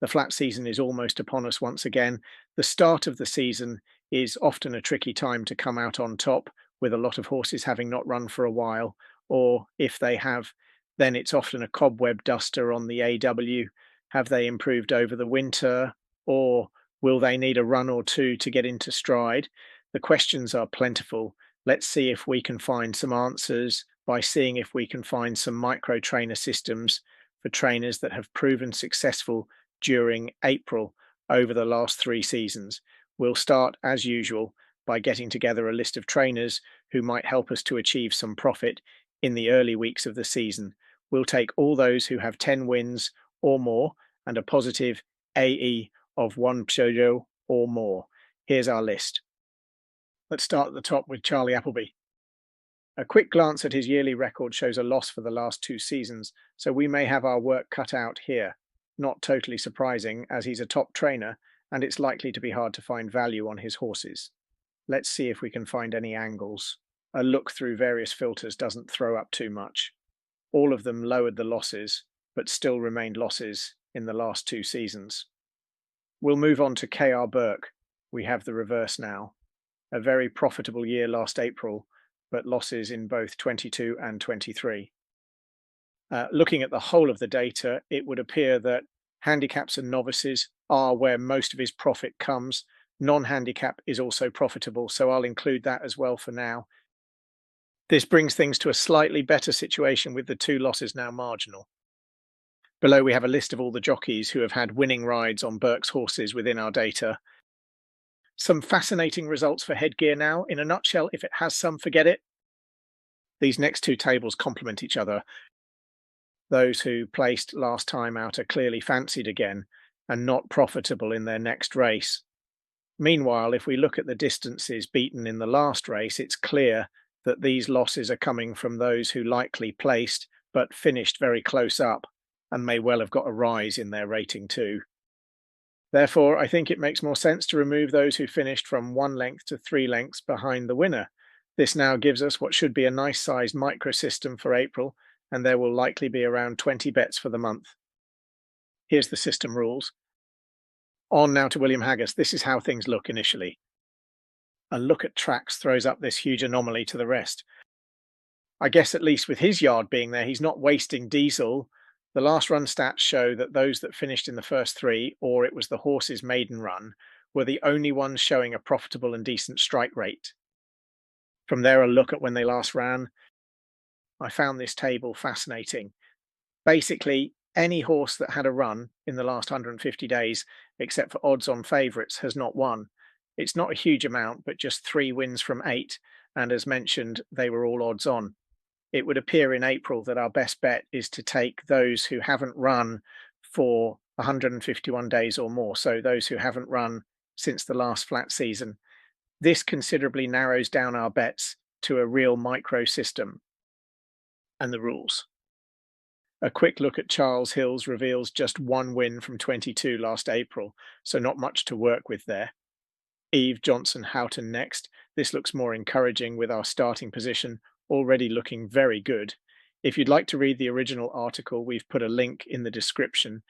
The flat season is almost upon us once again. The start of the season is often a tricky time to come out on top, with a lot of horses having not run for a while, or if they have, then it's often a cobweb duster on the AW. Have they improved over the winter, or will they need a run or two to get into stride? The questions are plentiful. Let's see if we can find some answers by seeing if we can find some micro trainer systems for trainers that have proven successful during April over the last 3 seasons. We'll start, as usual, by getting together a list of trainers who might help us to achieve some profit in the early weeks of the season. We'll take all those who have 10 wins or more and a positive AE of 1 pseudo or more. Here's our list. Let's start at the top with Charlie Appleby. A quick glance at his yearly record shows a loss for the last 2 seasons, so we may have our work cut out here. Not totally surprising, as he's a top trainer, and it's likely to be hard to find value on his horses. Let's see if we can find any angles. A look through various filters doesn't throw up too much. All of them lowered the losses, but still remained losses in the last 2 seasons. We'll move on to KR Burke. We have the reverse now. A very profitable year last April, but losses in both 22 and 23. Looking at the whole of the data, it would appear that handicaps and novices are where most of his profit comes. Non-handicap is also profitable, so I'll include that as well for now. This brings things to a slightly better situation with the 2 losses now marginal. Below we have a list of all the jockeys who have had winning rides on Burke's horses within our data. Some fascinating results for Headgear now. In a nutshell, if it has some, forget it. These next 2 tables complement each other. Those who placed last time out are clearly fancied again and not profitable in their next race. Meanwhile, if we look at the distances beaten in the last race, it's clear that these losses are coming from those who likely placed but finished very close up and may well have got a rise in their rating too. Therefore, I think it makes more sense to remove those who finished from 1 length to 3 lengths behind the winner. This now gives us what should be a nice sized microsystem for April, and there will likely be around 20 bets for the month. Here's the system rules. On now to William Haggas. This is how things look initially. A look at tracks throws up this huge anomaly to the rest. I guess at least with his yard being there, he's not wasting diesel. The last run stats show that those that finished in the first 3, or it was the horse's maiden run, were the only ones showing a profitable and decent strike rate. From there, a look at when they last ran. I found this table fascinating. Basically, any horse that had a run in the last 150 days, except for odds-on favourites, has not won. It's not a huge amount, but just 3 wins from 8, and as mentioned, they were all odds-on. It would appear in April that our best bet is to take those who haven't run for 151 days or more, so those who haven't run since the last flat season. This considerably narrows down our bets to a real micro system. And the rules. A quick look at Charles Hills reveals just 1 win from 22 last April, so not much to work with there. Eve Johnson Houghton next. This looks more encouraging with our starting position already looking very good. If you'd like to read the original article, we've put a link in the description.